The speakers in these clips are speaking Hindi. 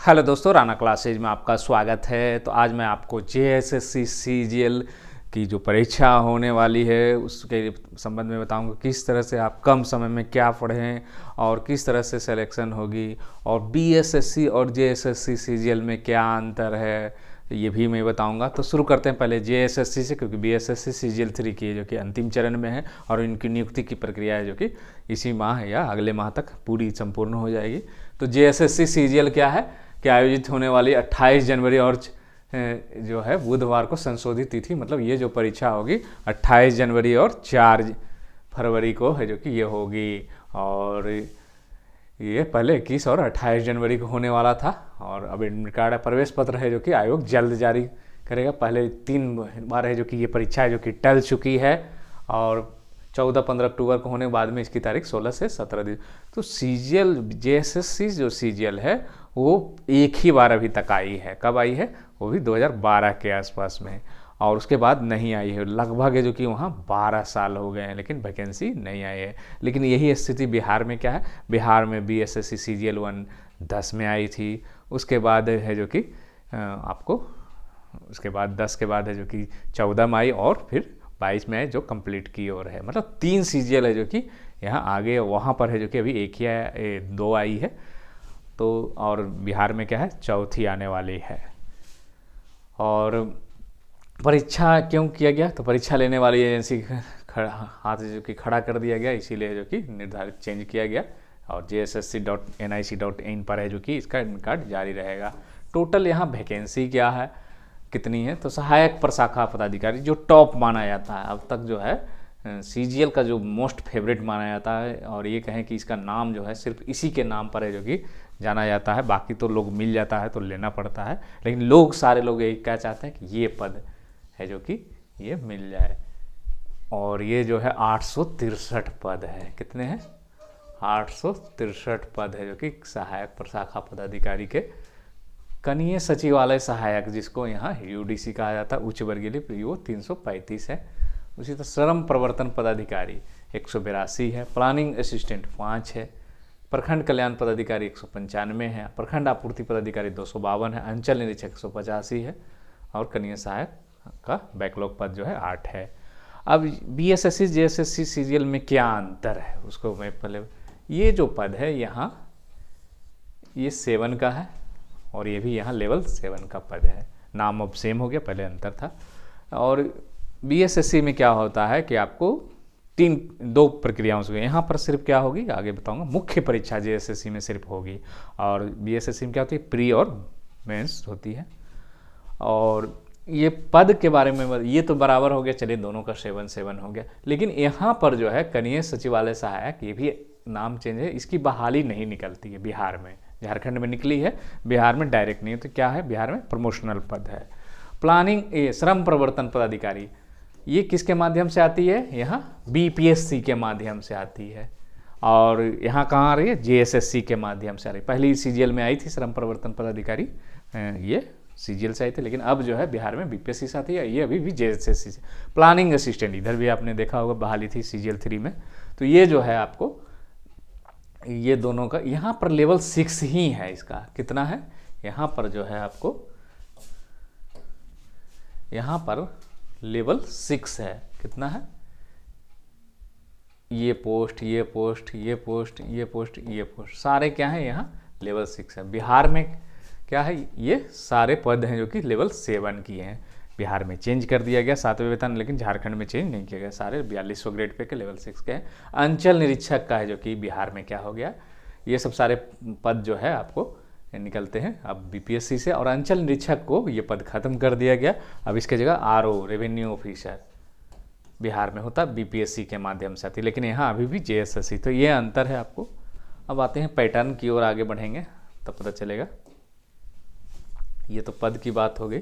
हेलो दोस्तों, राना क्लासेज में आपका स्वागत है। तो आज मैं आपको जेएसएससी सीजीएल की जो परीक्षा होने वाली है उसके संबंध में बताऊंगा किस तरह से आप कम समय में क्या पढ़ें और किस तरह से सिलेक्शन होगी, और बीएसएससी और जेएसएससी सीजीएल में क्या अंतर है ये भी मैं बताऊंगा। तो शुरू करते हैं पहले जेएसएससी से, क्योंकि बीएसएससी सीजीएल 3 की जो कि अंतिम चरण में है और इनकी नियुक्ति की प्रक्रिया है जो कि इसी माह या अगले माह तक पूरी संपूर्ण हो जाएगी। तो जेएसएससी सीजीएल क्या है कि आयोजित होने वाली 28 जनवरी और जो है बुधवार को संशोधित तिथि, मतलब ये जो परीक्षा होगी 28 जनवरी और 4 फरवरी को है जो कि ये होगी। और ये पहले 21 और 28 जनवरी को होने वाला था, और अब एडमिट कार्ड प्रवेश पत्र है जो कि आयोग जल्द जारी करेगा। पहले 3 बार है जो कि ये परीक्षा है जो कि टल चुकी है, और 14-15 अक्टूबर को होने के बाद में इसकी तारीख 16 से 17 दिन। तो सीजीएल जेएसएससी जो सीजीएल है वो एक ही बार अभी तक आई है। कब आई है? वो भी 2012 के आसपास में, और उसके बाद नहीं आई है। लगभग है जो कि वहाँ 12 साल हो गए हैं लेकिन वैकेंसी नहीं आई है। लेकिन यही स्थिति बिहार में क्या है, बिहार में बीएसएससी सीजीएल 1 10 में आई थी। उसके बाद है जो कि आपको उसके बाद 10 के बाद है जो कि 14 में आई, और फिर 22 में जो कंप्लीट की ओर है। मतलब 3 सीजीएल है जो कि यहाँ आगे, वहाँ पर है जो कि अभी एक ही 2 आई है। तो और बिहार में क्या है, चौथी आने वाली है। और परीक्षा क्यों किया गया? तो परीक्षा लेने वाली एजेंसी हाथ जो कि खड़ा कर दिया गया, इसीलिए जो कि निर्धारित चेंज किया गया। और JSSC.nic.in पर है जो कि इसका एडमिट कार्ड जारी रहेगा। टोटल यहाँ वैकेंसी क्या है, कितनी है? तो सहायक प्रशाखा पदाधिकारी जो टॉप माना जाता है अब तक, जो है सीजीएल का जो मोस्ट फेवरेट माना जाता है, और ये कहें कि इसका नाम जो है सिर्फ इसी के नाम पर है जो कि जाना जाता है। बाकी तो लोग मिल जाता है तो लेना पड़ता है, लेकिन लोग सारे लोग यही क्या चाहते हैं कि ये पद है जो कि ये मिल जाए। और ये जो है 863 पद है। कितने हैं? 863 पद है जो कि सहायक प्रशाखा पदाधिकारी के। कनीय सचिवालय सहायक, जिसको यहाँ यूडीसी कहा जाता है, उच्च वर्गीय लिए, वो 335 है। उसी तरह श्रम प्रवर्तन पदाधिकारी 182 है। प्लानिंग असिस्टेंट 5 है। प्रखंड कल्याण पदाधिकारी 195 है। प्रखंड आपूर्ति पदाधिकारी 252 है। अंचल निरीक्षक 185 है। और कनीय सहायक का बैकलॉग पद जो है 8 है। अब बीएसएससी जेएसएससी सीजीएल में क्या अंतर है उसको मैं पहले, ये जो पद है यहाँ ये 7 का है, और ये भी यहाँ लेवल 7 का पद है। नाम अब सेम हो गया, पहले अंतर था। और बीएसएससी में क्या होता है कि आपको 2 प्रक्रियाओं से, यहाँ पर सिर्फ क्या होगी आगे बताऊंगा। मुख्य परीक्षा जेएसएससी में सिर्फ होगी, और बीएसएससी में क्या होती है, प्री और मेंस होती है। और ये पद के बारे में ये तो बराबर हो गया, चलिए दोनों का 7-7 हो गया। लेकिन यहाँ पर जो है कनीय सचिवालय सहायक, ये भी नाम चेंज है, इसकी बहाली नहीं निकलती है बिहार में। झारखंड में निकली है, बिहार में डायरेक्ट नहीं है। तो क्या है, बिहार में प्रमोशनल पद है। प्लानिंग श्रम प्रवर्तन पदाधिकारी, ये किसके माध्यम से आती है? यहाँ बीपीएससी के माध्यम से आती है। और यहाँ कहाँ आ रही है? जेएसएससी के माध्यम से आ रही है। पहली सीजीएल में आई थी श्रम प्रवर्तन पदाधिकारी, ये सीजीएल से आई थी, लेकिन अब जो है बिहार में बीपीएससी से आती है। ये अभी भी जेएसएससी से। प्लानिंग असिस्टेंट, इधर भी आपने देखा होगा बहाली थी सीजीएल 3 में। तो ये जो है आपको, ये दोनों का यहाँ पर लेवल 6 ही है। इसका कितना है? यहाँ पर जो है आपको, यहाँ पर लेवल 6 है। कितना है? ये पोस्ट, ये पोस्ट, ये पोस्ट, ये पोस्ट, ये पोस्ट, सारे क्या है यहाँ लेवल 6 है। बिहार में क्या है, ये सारे पद हैं जो कि लेवल 7 की हैं। बिहार में चेंज कर दिया गया 7वें वेतन, लेकिन झारखंड में चेंज नहीं किया गया। सारे 4200 ग्रेड पे के लेवल 6 के हैं। अंचल निरीक्षक का है जो कि बिहार में क्या हो गया, ये सब सारे पद जो है आपको निकलते हैं अब बीपीएससी से। और अंचल निरीक्षक को ये पद खत्म कर दिया गया। अब इसके जगह आरओ रेवेन्यू ऑफिसर बिहार में होता, बीपीएससी के माध्यम से आती, लेकिन यहाँ अभी भी जेएसएससी। तो ये अंतर है आपको। अब आते हैं पैटर्न की ओर, आगे बढ़ेंगे तब पता चलेगा। ये तो पद की बात हो गई।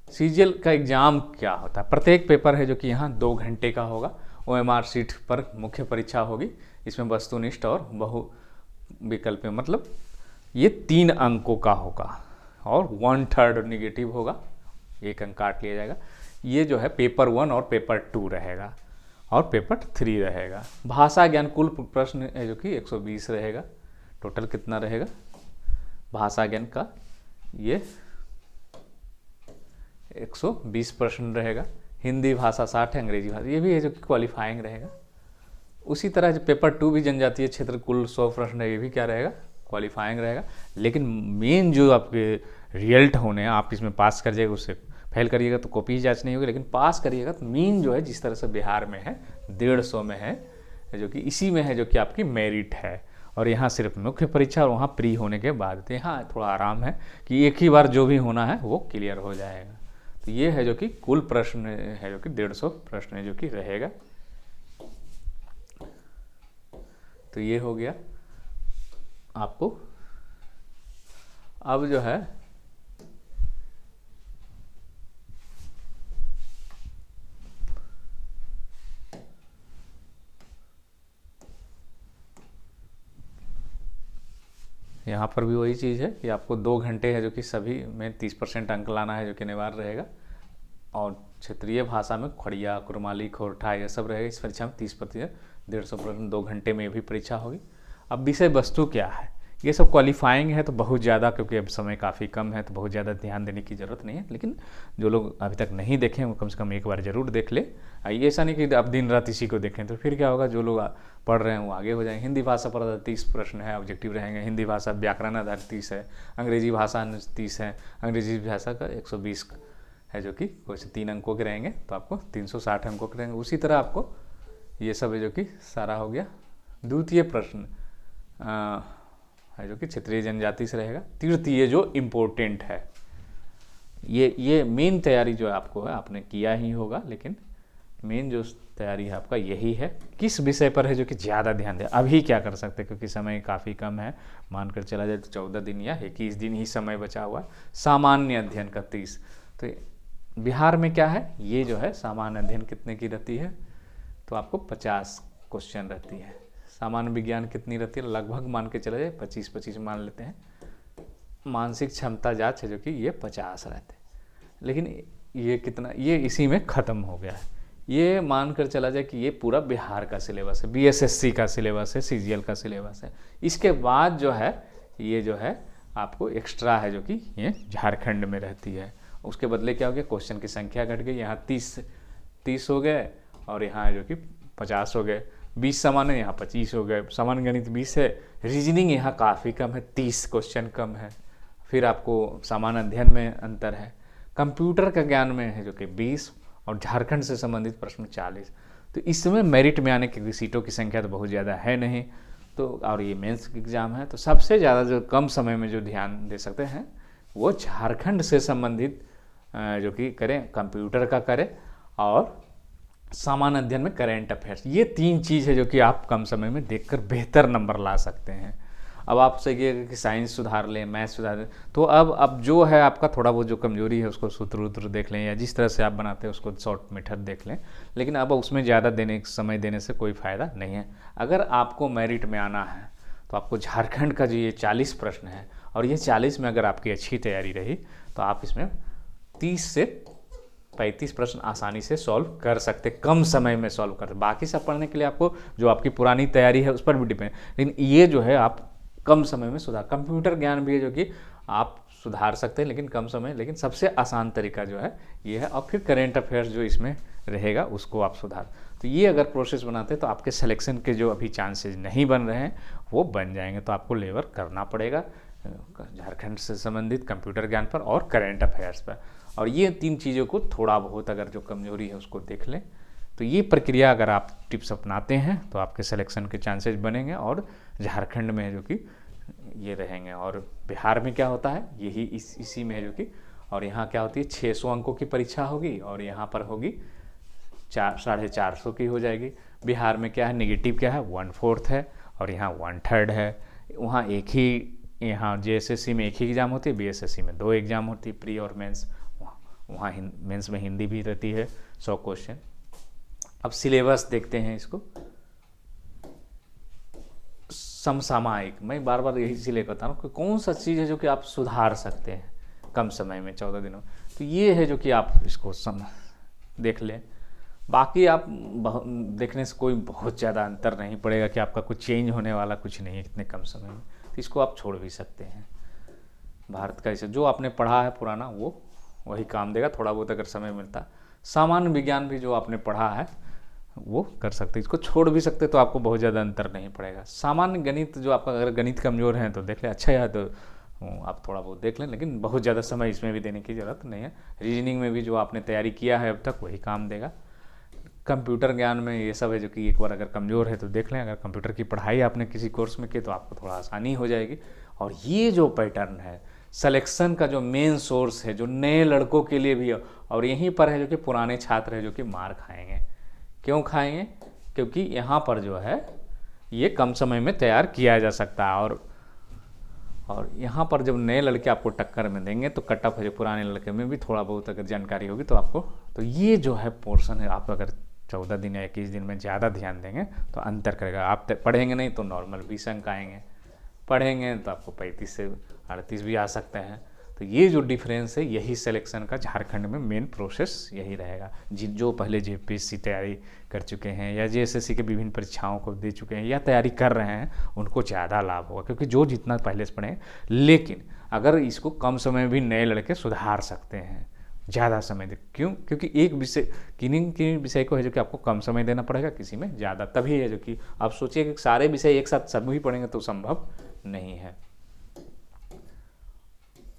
सीजीएल का एग्ज़ाम क्या होता है? प्रत्येक पेपर है जो कि यहाँ 2 घंटे का होगा। ओएमआर सीट पर मुख्य परीक्षा होगी। इसमें वस्तुनिष्ठ और बहु विकल्प, मतलब ये 3 अंकों का होगा, और 1/3 निगेटिव होगा, 1 अंक काट लिया जाएगा। ये जो है पेपर 1 और पेपर 2 रहेगा, और पेपर 3 रहेगा। भाषा ज्ञान कुल प्रश्न है जो कि 120 रहेगा। टोटल कितना रहेगा? भाषा ज्ञान का ये 120 प्रश्न रहेगा। हिंदी भाषा 60 है, अंग्रेजी भाषा ये भी है जो कि क्वालिफाइंग रहेगा। उसी तरह जो पेपर 2 भी जनजातीय क्षेत्र कुल 100 प्रश्न है, ये भी क्या रहेगा, क्वालिफाइंग रहेगा। लेकिन मेन जो आपके रिजल्ट होने हैं, आप इसमें पास कर जाएगा, उससे फेल करिएगा तो कॉपी जांच नहीं होगी, लेकिन पास करिएगा तो मेन जो है जिस तरह से बिहार में है 150 में है, जो कि इसी में है जो कि आपकी मेरिट है। और यहाँ सिर्फ मुख्य परीक्षा और वहाँ प्री होने के बाद, तो यहाँ थोड़ा आराम है कि एक ही बार जो भी होना है वो क्लियर हो जाएगा। तो ये है जो कि कुल प्रश्न है जो कि 150 प्रश्न है जो कि रहेगा। तो ये हो गया आपको। अब जो है यहाँ पर भी वही चीज़ है कि आपको 2 घंटे है जो कि सभी में 30% अंक लाना है जो कि अनिवार्य रहेगा। और क्षेत्रीय भाषा में खड़िया, कुरमाली, खोरठा ये सब रहेगा। इस परीक्षा में 30%, 150 प्रश्न 2 घंटे में भी परीक्षा होगी। अब विषय वस्तु क्या है, ये सब क्वालिफाइंग है तो बहुत ज़्यादा, क्योंकि अब समय काफ़ी कम है तो बहुत ज़्यादा ध्यान देने की ज़रूरत नहीं है। लेकिन जो लोग अभी तक नहीं देखें वो कम से कम एक बार ज़रूर देख ले। ऐसा नहीं कि अब दिन रात इसी को देखें, तो फिर क्या होगा, जो लोग पढ़ रहे हैं वो आगे हो जाएंगे। हिंदी भाषा पर 30 प्रश्न है, ऑब्जेक्टिव रहेंगे। हिंदी भाषा व्याकरण आधारित 30 है, अंग्रेजी भाषा 30 है, अंग्रेजी भाषा का 120 है जो कि कुछ 3 अंकों के रहेंगे, तो आपको 360 अंकों के रहेंगे। उसी तरह आपको ये सब है जो कि सारा हो गया। द्वितीय प्रश्न है जो कि क्षेत्रीय जनजाति से रहेगा। तृतीय जो इम्पोर्टेंट है, ये मेन तैयारी जो आपको है आपने किया ही होगा, लेकिन मेन जो तैयारी है आपका यही है। किस विषय पर है जो कि ज़्यादा ध्यान दें, अभी क्या कर सकते हैं क्योंकि समय काफ़ी कम है, मानकर चला जाए तो 14 दिन या 21 दिन ही समय बचा हुआ है। सामान्य अध्ययन का 30, तो बिहार में क्या है, ये जो है सामान्य अध्ययन कितने की रहती है, तो आपको 50 क्वेश्चन रहती है। सामान्य विज्ञान कितनी रहती है, लगभग मान के चला जाए 25-25 मान लेते हैं। मानसिक क्षमता जांच है जो कि ये 50 रहते हैं, लेकिन ये कितना, ये इसी में ख़त्म हो गया है। ये मानकर चला जाए कि ये पूरा बिहार का सिलेबस है, बीएसएससी का सिलेबस है, सीजीएल का सिलेबस है। इसके बाद जो है ये जो है आपको एक्स्ट्रा है जो कि ये झारखंड में रहती है। उसके बदले क्या हो गया, क्वेश्चन की संख्या घट गई, यहाँ 30 हो गए और यहाँ जो कि 50 हो गए। 20 सामान्य, यहाँ 25 हो गए। सामान्य गणित 20 है, रीजनिंग यहाँ काफ़ी कम है, 30 क्वेश्चन कम है। फिर आपको सामान्य अध्ययन में अंतर है। कंप्यूटर का ज्ञान में है जो कि 20 और झारखंड से संबंधित प्रश्न 40। तो इसमें मेरिट में आने की सीटों की संख्या तो बहुत ज़्यादा है नहीं, तो और ये मेंस एग्ज़ाम है, तो सबसे ज़्यादा जो कम समय में जो ध्यान दे सकते हैं वो झारखंड से संबंधित जो कि करें, कंप्यूटर का करें और सामान्य अध्ययन में करेंट अफेयर्स। ये 3 चीज़ है जो कि आप कम समय में देखकर बेहतर नंबर ला सकते हैं। अब आपसे ये कि साइंस सुधार लें, मैथ सुधार लें, तो अब जो है आपका थोड़ा वो जो कमजोरी है उसको सूत्र वूत्र देख लें, या जिस तरह से आप बनाते हैं उसको शॉर्ट मेथड देख लें। लेकिन अब उसमें ज़्यादा समय देने से कोई फ़ायदा नहीं है। अगर आपको मेरिट में आना है तो आपको झारखंड का जो ये 40 प्रश्न है, और ये 40 में अगर आपकी अच्छी तैयारी रही तो आप इसमें 30 से 35 प्रश्न आसानी से सॉल्व कर सकते, कम समय में सॉल्व कर। बाकी सब पढ़ने के लिए आपको जो आपकी पुरानी तैयारी है उस पर भी डिपेंड, लेकिन ये जो है आप कम समय में सुधार। कंप्यूटर ज्ञान भी है जो कि आप सुधार सकते हैं लेकिन कम समय, लेकिन सबसे आसान तरीका जो है ये है। और फिर करेंट अफेयर्स जो इसमें रहेगा उसको आप सुधार। तो ये अगर प्रोसेस बनाते हैं तो आपके सिलेक्शन के जो अभी चांसेस नहीं बन रहे हैं वो बन जाएंगे। तो आपको लेबर करना पड़ेगा झारखंड से संबंधित कंप्यूटर ज्ञान पर और करेंट अफेयर्स पर। और ये 3 चीज़ों को थोड़ा बहुत अगर जो कमजोरी है उसको देख लें, तो ये प्रक्रिया अगर आप टिप्स अपनाते हैं तो आपके सिलेक्शन के चांसेस बनेंगे और झारखंड में जो कि ये रहेंगे। और बिहार में क्या होता है यही इसी में है जो कि, और यहाँ क्या होती है 600 अंकों की परीक्षा होगी और यहाँ पर होगी 450 की हो जाएगी। बिहार में क्या है, नेगेटिव क्या है 1/4 है और यहाँ 1/3 है। वहाँ एक ही, यहाँ जेएसएससी में एक ही एग्ज़ाम होती है, बीएसएससी में 2 एग्ज़ाम होती है, प्री और मेंस। वहाँ मेंस में हिंदी भी रहती है 100 क्वेश्चन। अब सिलेबस देखते हैं इसको। समसामयिक, मैं बार बार यही इसीलिए कहता हूँ कि कौन सा चीज़ है जो कि आप सुधार सकते हैं कम समय में 14 दिनों, तो ये है जो कि आप इसको देख लें। बाकी आप देखने से कोई बहुत ज़्यादा अंतर नहीं पड़ेगा कि आपका कुछ चेंज होने वाला कुछ नहीं है इतने कम समय में, तो इसको आप छोड़ भी सकते हैं। भारत का इसे जो आपने पढ़ा है पुराना वो वही काम देगा, थोड़ा बहुत अगर समय मिलता। सामान्य विज्ञान भी जो आपने पढ़ा है वो कर सकते, इसको छोड़ भी सकते, तो आपको बहुत ज़्यादा अंतर नहीं पड़ेगा। सामान्य गणित जो आपका, अगर गणित कमज़ोर है तो देख ले, अच्छा है तो आप थोड़ा बहुत देख लें, लेकिन बहुत ज़्यादा समय इसमें भी देने की ज़रूरत नहीं है। रीजनिंग में भी जो आपने तैयारी किया है अब तक वही काम देगा। कंप्यूटर ज्ञान में ये सब है जो कि एक बार अगर कमज़ोर है तो देख लें, अगर कंप्यूटर की पढ़ाई आपने किसी कोर्स में की तो आपको थोड़ा आसानी हो जाएगी। और ये जो पैटर्न है सिलेक्शन का, जो मेन सोर्स है जो नए लड़कों के लिए भी है, और यहीं पर है जो कि पुराने छात्र है जो कि मार खाएंगे। क्यों खाएंगे? क्योंकि यहाँ पर जो है ये कम समय में तैयार किया जा सकता है, और यहाँ पर जब नए लड़के आपको टक्कर में देंगे तो कटअप है जो पुराने लड़के में भी थोड़ा बहुत अगर जानकारी होगी तो आपको, तो ये जो है पोर्शन है, आप अगर 14 दिन या 21 दिन में ज़्यादा ध्यान देंगे तो अंतर करेगा। आप पढ़ेंगे नहीं तो नॉर्मल 20 अंक आएंगे, पढ़ेंगे तो आपको 35 से 38 भी आ सकते हैं। तो ये जो डिफरेंस है, यही सिलेक्शन का झारखंड में मेन प्रोसेस यही रहेगा। जो पहले जेपीएससी तैयारी कर चुके हैं या जेएसएससी के विभिन्न परीक्षाओं को दे चुके हैं या तैयारी कर रहे हैं उनको ज़्यादा लाभ होगा, क्योंकि जो जितना पहले से पढ़े। लेकिन अगर इसको कम समय में भी नए लड़के सुधार सकते हैं, ज़्यादा समय दे। क्यों? क्योंकि एक विषय, किन्हीं विषय को है जो कि आपको कम समय देना पड़ेगा, किसी में ज़्यादा, तभी है जो कि आप सोचिए कि सारे विषय एक साथ सभी पढ़ेंगे तो संभव नहीं है।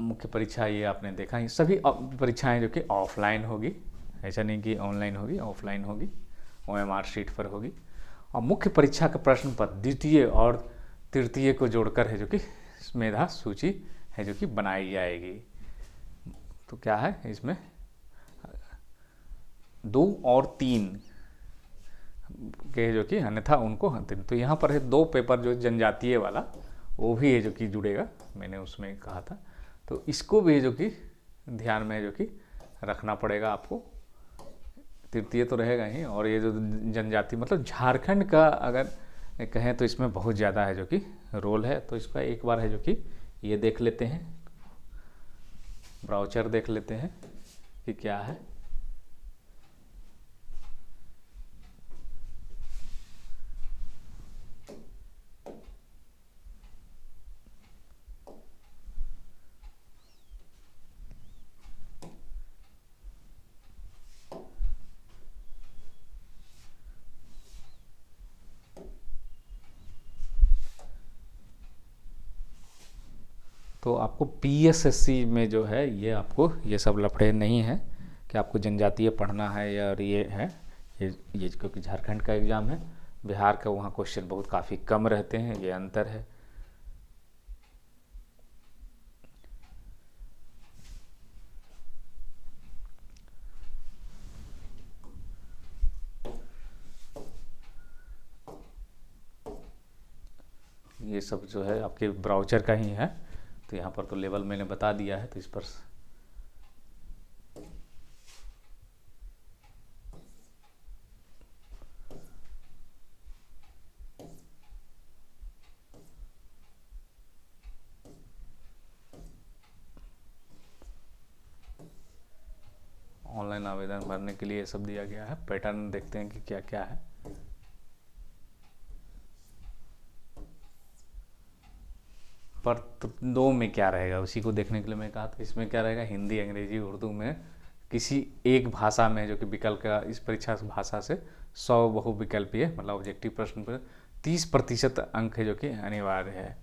मुख्य परीक्षा ये आपने देखा ही, सभी परीक्षाएं जो कि ऑफलाइन होगी, ऐसा नहीं कि ऑनलाइन होगी, ऑफलाइन होगी, OMR शीट पर होगी। और मुख्य परीक्षा का प्रश्न पत्र द्वितीय और तृतीय को जोड़कर है जो कि मेधा सूची है जो कि बनाई जाएगी। तो क्या है इसमें 2 और 3 के जो कि अन्यथा उनको, तो यहाँ पर है 2 पेपर जो जनजातीय वाला वो भी है जो कि जुड़ेगा, मैंने उसमें कहा था। तो इसको भी जो कि ध्यान में जो कि रखना पड़ेगा आपको। तृतीय तो रहेगा ही, और ये जो जनजाति मतलब झारखंड का अगर कहें तो इसमें बहुत ज़्यादा है जो कि रोल है। तो इसका एक बार है जो कि ये देख लेते हैं, ब्राउचर देख लेते हैं कि क्या है। तो आपको PSSC में जो है ये आपको ये सब लफड़े नहीं है कि आपको जनजातीय पढ़ना है या ये है, ये क्योंकि झारखंड का एग्ज़ाम है, बिहार का वहाँ क्वेश्चन बहुत काफ़ी कम रहते हैं, ये अंतर है। ये सब जो है आपके ब्राउज़र का ही है। तो यहाँ पर तो लेवल मैंने बता दिया है, तो इस पर ऑनलाइन आवेदन भरने के लिए ये सब दिया गया है। पैटर्न देखते हैं कि क्या क्या है। पर 2 में क्या रहेगा उसी को देखने के लिए मैं कहा था, इसमें क्या रहेगा, हिंदी, अंग्रेजी, उर्दू में किसी एक भाषा में जो कि विकल्प का, इस परीक्षा भाषा से 100 बहुविकल्पीय मतलब ऑब्जेक्टिव प्रश्न पर 30% अंक है जो कि अनिवार्य है।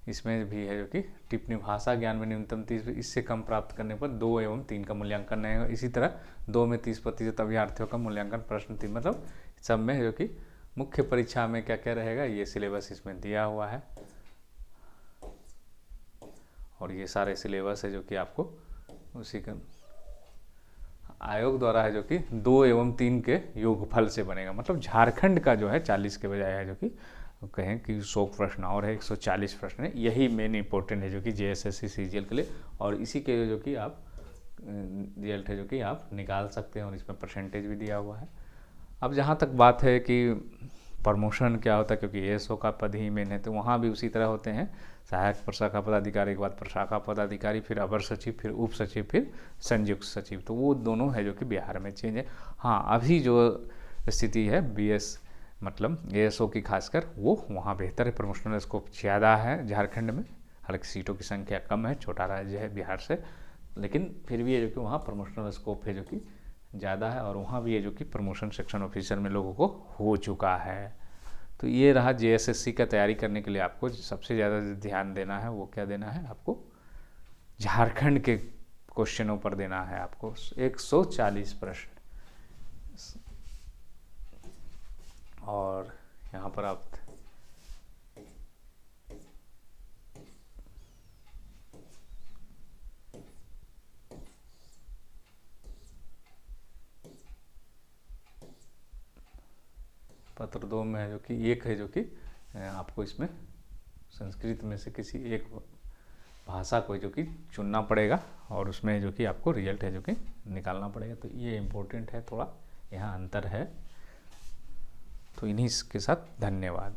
इसमें भी है जो कि टिप्पणी भाषा ज्ञान में न्यूनतम 30, इससे कम प्राप्त करने पर 2 एवं 3 का मूल्यांकन रहेगा। इसी तरह 2 में 30% अभ्यर्थियों का मूल्यांकन प्रश्न 3, मतलब सब में है जो कि मुख्य परीक्षा में क्या क्या रहेगा ये सिलेबस इसमें दिया हुआ है। और ये सारे सिलेबस है जो कि आपको उसी का आयोग द्वारा है जो कि 2 एवं 3 के योगफल से बनेगा। मतलब झारखंड का जो है 40 के बजाय है जो कि कहें कि 100 प्रश्न और है, 140 प्रश्न है। यही मेन इंपॉर्टेंट है जो कि JSSC CGL के लिए, और इसी के जो कि आप रिजल्ट है जो कि आप निकाल सकते हैं, और इसमें परसेंटेज भी दिया हुआ है। अब जहाँ तक बात है कि प्रमोशन क्या होता है, क्योंकि ASO का पद ही मेन है, तो वहाँ भी उसी तरह होते हैं, सहायक प्रशाखा पदाधिकारी के बाद प्रशाखा पदाधिकारी, फिर अवर सचिव, फिर उप सचिव, फिर संयुक्त सचिव। तो वो दोनों है जो कि बिहार में चेंज है। हाँ, अभी जो स्थिति है BS मतलब ASO की खासकर, वो वहाँ बेहतर है, प्रमोशनल स्कोप ज़्यादा है झारखंड में। हालांकि सीटों की संख्या कम है, छोटा राज्य है बिहार से, लेकिन फिर भी ये जो कि वहाँ प्रमोशनल स्कोप है जो कि ज़्यादा है, और वहाँ भी ये जो कि प्रमोशन सेक्शन ऑफिसर में लोगों को हो चुका है। तो ये रहा जेएसएससी का तैयारी करने के लिए आपको सबसे ज़्यादा ध्यान देना है, वो क्या देना है आपको, झारखंड के क्वेश्चनों पर देना है आपको 140 प्रश्न। और यहाँ पर आप पत्र 2 में है जो कि एक है जो कि आपको इसमें संस्कृत में से किसी एक भाषा को जो कि चुनना पड़ेगा, और उसमें जो कि आपको रिजल्ट है जो कि निकालना पड़ेगा। तो ये इम्पोर्टेंट है, थोड़ा यहाँ अंतर है। तो इन्हीं के साथ धन्यवाद।